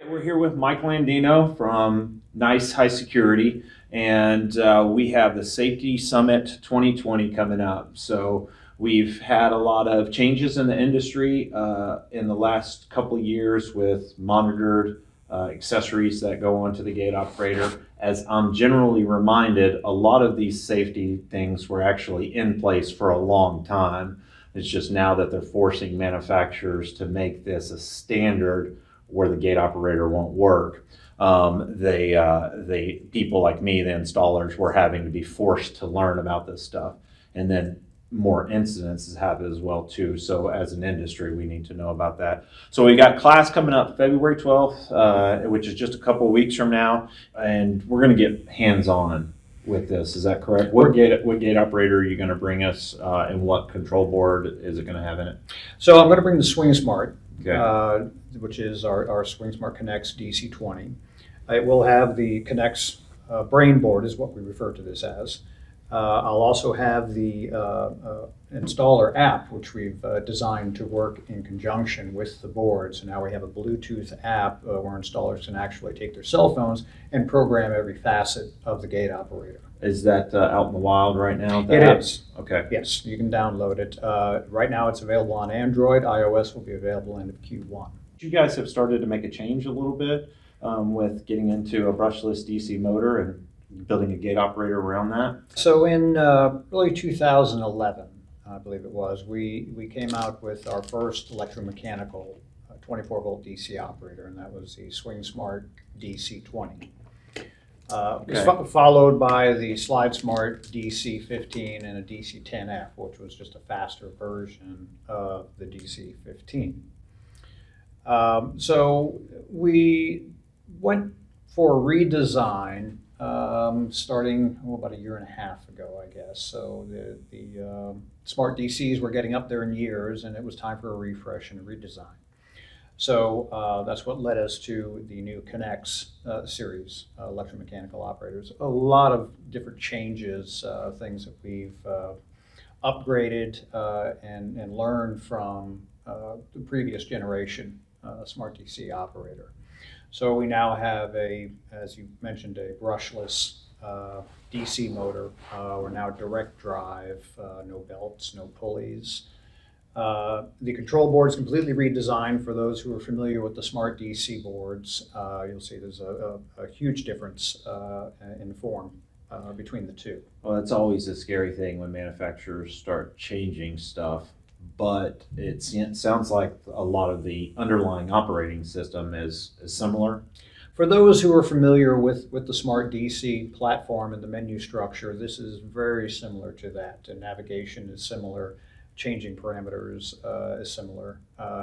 We're here with Mike Landino from HySecurity, and we have the Safety Summit 2020 coming up. So we've had a lot of changes in the industry in the last couple of years with monitored accessories that go onto the gate operator. As I'm generally reminded, a lot of these safety things were actually in place for a long time. It's just now that they're forcing manufacturers to make this a standard where the gate operator won't work. People like me, the installers, were having to be forced to learn about this stuff. And then more incidences happen as well too. So as an industry, we need to know about that. So we got class coming up February 12th, which is just a couple of weeks from now. And we're going to get hands-on with this. Is that correct? What gate operator are you going to bring us, and what control board is it going to have in it? So I'm going to bring the SmartCNX, Okay. which is our SmartCNX DC20. It will have the CNX brain board, is what we refer to this as. I'll also have the installer app, which we've designed to work in conjunction with the board. So now we have a Bluetooth app where installers can actually take their cell phones and program every facet of the gate operator. Is that out in the wild right now? It is. Okay. Yes, you can download it. Right now it's available on Android. iOS will be available end of Q1. You guys have started to make a change a little bit with getting into a brushless DC motor and building a gate operator around that. So in early 2011, I believe it was, we came out with our first electromechanical 24-volt DC operator, and that was the SmartCNX DC20. It was followed by the SmartCNX DC15 and a DC10F, which was just a faster version of the DC15. So we went for a redesign starting about a year and a half ago, I guess. So the smart DCs were getting up there in years, and it was time for a refresh and a redesign. So that's what led us to the new CNX series, electromechanical operators. A lot of different changes, things that we've upgraded and learned from the previous generation smart DC operator. So we now have as you mentioned, a brushless DC motor. We're now direct drive, no belts, no pulleys. The control board is completely redesigned. For those who are familiar with the smart DC boards, you'll see there's a huge difference in form between the two. Well, it's always a scary thing when manufacturers start changing stuff, but it sounds like a lot of the underlying operating system is similar. For those who are familiar with the smart DC platform and the menu structure, this is very similar to that. The navigation is similar. Changing parameters is similar.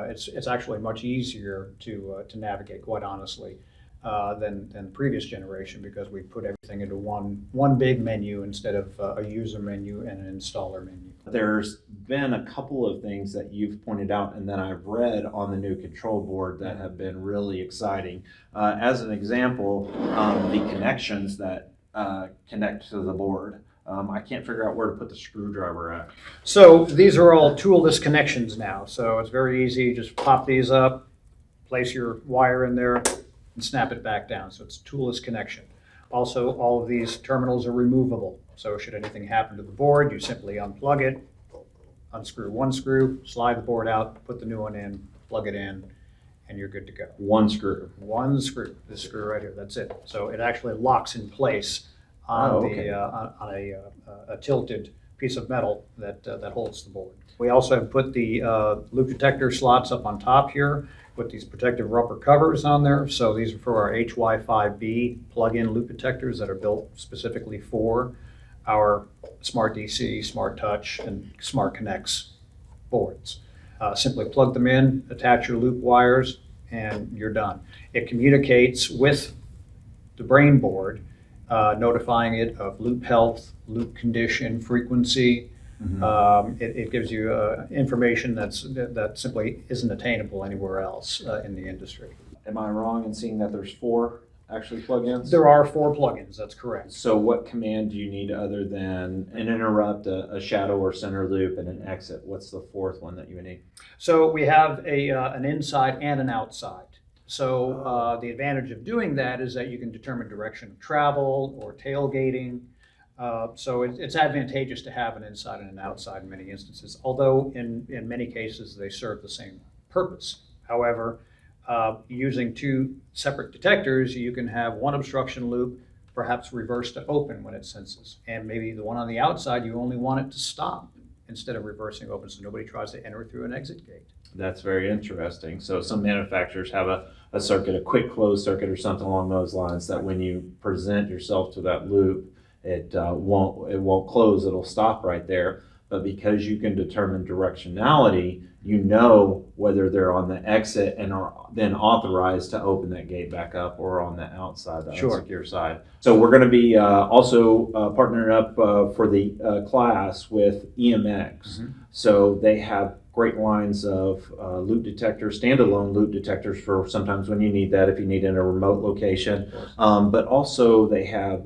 It's actually much easier to navigate, quite honestly, than the previous generation, because we put everything into one big menu instead of a user menu and an installer menu. There's been a couple of things that you've pointed out and that I've read on the new control board that have been really exciting. As an example, the connections that connect to the board. I can't figure out where to put the screwdriver at. So these are all toolless connections now. So it's very easy. Just pop these up, place your wire in there, and snap it back down. So it's a toolless connection. Also, all of these terminals are removable. So should anything happen to the board, you simply unplug it, unscrew one screw, slide the board out, put the new one in, plug it in, and you're good to go. One screw. One screw. This screw right here. That's it. So it actually locks in place on a tilted piece of metal that holds the board. We also have put the loop detector slots up on top here, put these protective rubber covers on there. So these are for our HY5B plug-in loop detectors that are built specifically for our Smart DC, Smart Touch, and SmartCNX boards. Simply plug them in, attach your loop wires, and you're done. It communicates with the brain board, notifying it of loop health, loop condition, frequency. Mm-hmm. It gives you information that simply isn't attainable anywhere else in the industry. Am I wrong in seeing that there's 4 actually plugins? There are 4 plugins, that's correct. So what command do you need other than an interrupt, a shadow or center loop, and an exit? What's the 4th one that you would need? So we have an inside and an outside. So the advantage of doing that is that you can determine direction of travel or tailgating. So it's advantageous to have an inside and an outside in many instances, although in many cases they serve the same purpose. However, using two separate detectors, you can have one obstruction loop perhaps reverse to open when it senses. And maybe the one on the outside, you only want it to stop instead of reversing open so nobody tries to enter through an exit gate. That's very interesting. So some manufacturers have a circuit, a quick close circuit or something along those lines that when you present yourself to that loop, it won't close, it'll stop right there. But because you can determine directionality, you know whether they're on the exit and are then authorized to open that gate back up or on the outside, the Sure. unsecure side. So we're going to be also partnering up for the class with EMX. Mhm. So they have great lines of loop detectors, standalone loop detectors for sometimes when you need that, if you need it in a remote location. But also they have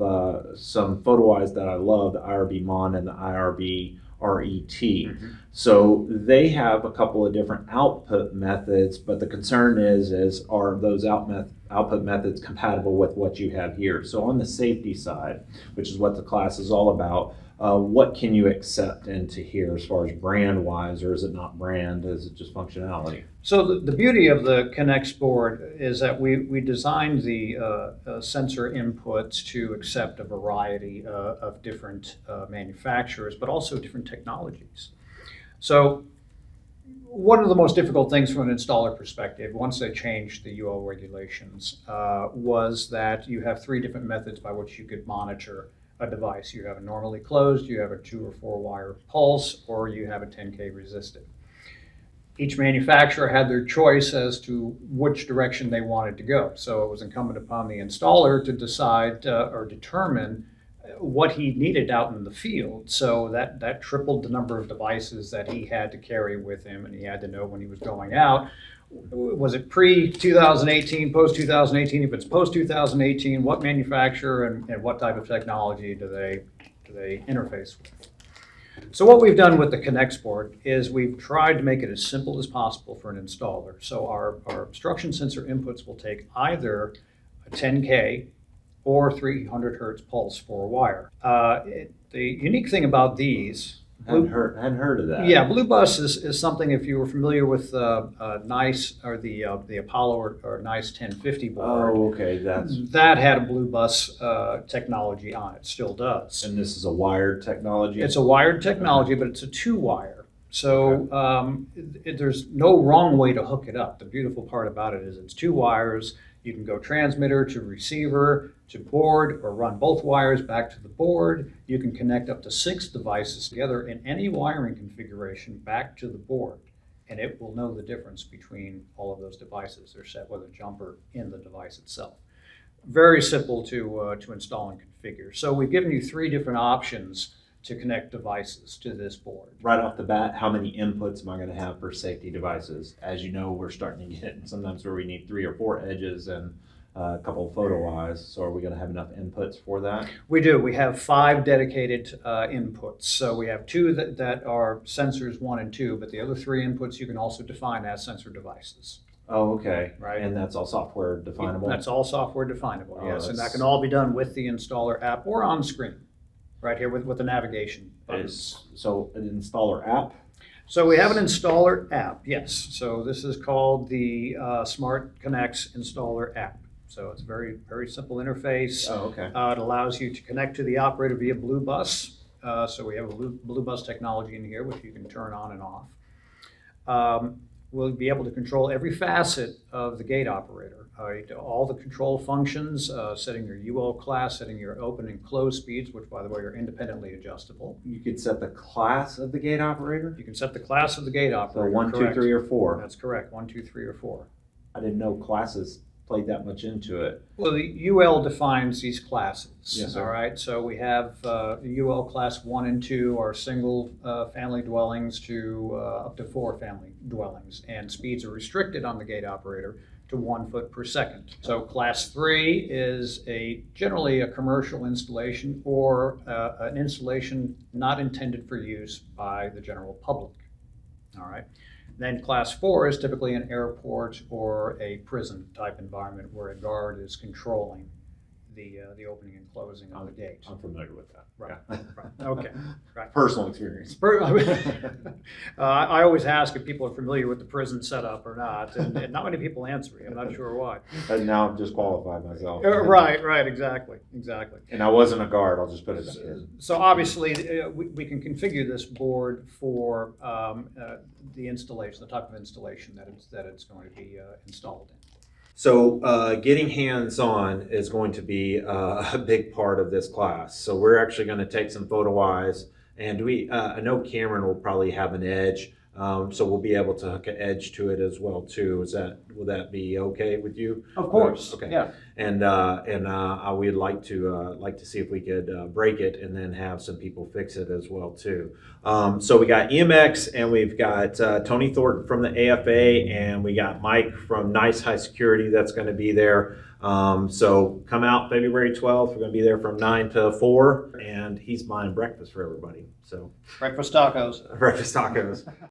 some photo eyes that I love, the IRB Mon and the IRB RET. Mhm. So they have a couple of different output methods, but the concern is are those output methods compatible with what you have here? So on the safety side, which is what the class is all about, what can you accept into here as far as brand wise, or is it not brand? Is it just functionality? So the beauty of the CNX board is that we designed the sensor inputs to accept a variety of different manufacturers, but also different technologies. So one of the most difficult things from an installer perspective, once they changed the UL regulations, was that you have three different methods by which you could monitor a device. You have a normally closed, you have a 2 or 4 wire pulse, or you have a 10K resistive. Each manufacturer had their choice as to which direction they wanted to go. So it was incumbent upon the installer to decide or determine what he needed out in the field. So that tripled the number of devices that he had to carry with him, and he had to know when he was going out. Was it pre-2018, post-2018? If it's post-2018, what manufacturer and what type of technology do they interface with? So what we've done with the CNX board is we've tried to make it as simple as possible for an installer. So our obstruction sensor inputs will take either a 10K or 300 hertz pulse 4 wire. The unique thing about these, Hadn't heard of that. yeah, Blue Bus is something, if you were familiar with NICE or the Apollo or NICE 1050 board, Oh, okay. that had a Blue Bus technology on it, still does. And this is a wired technology. It's a wired technology, but it's a 2-wire. So there's no wrong way to hook it up. The beautiful part about it is it's 2 wires. You can go transmitter to receiver to board or run both wires back to the board. You can connect up to 6 devices together in any wiring configuration back to the board, and it will know the difference between all of those devices. They're set with a jumper in the device itself. Very simple to install and configure. So we've given you 3 different options to connect devices to this board. Right off the bat, how many inputs am I going to have for safety devices? As you know, we're starting to get sometimes where we need 3 or 4 edges and a couple of photo eyes. So are we going to have enough inputs for that? We do. We have 5 dedicated inputs. So we have 2 that are sensors 1 and 2, but the other 3 inputs you can also define as sensor devices. Oh, okay. Right. And that's all software definable? That's all software definable, Oh, yes. And that that's- can all be done with the installer app or on screen, right here with the navigation buttons. So an installer app? So we have an installer app, yes. So this is called the SmartCNX installer app. So it's a very, very simple interface. Oh, okay. It allows you to connect to the operator via Blue Bus. So we have a Blue Bus technology in here, which you can turn on and off. We'll be able to control every facet of the gate operator. All the control functions, setting your UL class, setting your open and close speeds, which by the way are independently adjustable. You could set the class of the gate operator? You can set the class of the gate So operator. 1, 2, correct. 3, or 4. That's correct, 1, 2, 3, or 4. I didn't know classes played that much into it. Well, the UL defines these classes. Yes, sir. All right, so we have UL class 1 and 2 are single family dwellings to up to 4 family dwellings, and speeds are restricted on the gate operator to 1 foot per second. So class 3 is generally a commercial installation or an installation not intended for use by the general public. All right. Then class 4 is typically an airport or a prison type environment where a guard is controlling the opening and closing of the gate. I'm familiar with that. Right. Yeah. Right. Okay. Right. Personal experience. I always ask if people are familiar with the prison setup or not, and not many people answer me. I'm not sure why. And now I'm disqualified myself. Right, exactly. And I wasn't a guard, I'll just put it there. So obviously, we can configure this board for the installation, the type of installation that it's going to be installed in. So getting hands-on is going to be a big part of this class. So we're actually going to take some photo eyes, and I know Cameron will probably have an edge, so we'll be able to hook an edge to it as well too. Will that be okay with you? Of course. Okay. Yeah. And we'd like to see if we could break it and then have some people fix it as well too. So we got EMX, and we've got Tony Thornton from the AFA, and we got Mike from Nice HySecurity that's going to be there. So come out February 12th. We're going to be there from 9 to 4, and he's buying breakfast for everybody. So Breakfast tacos. breakfast tacos.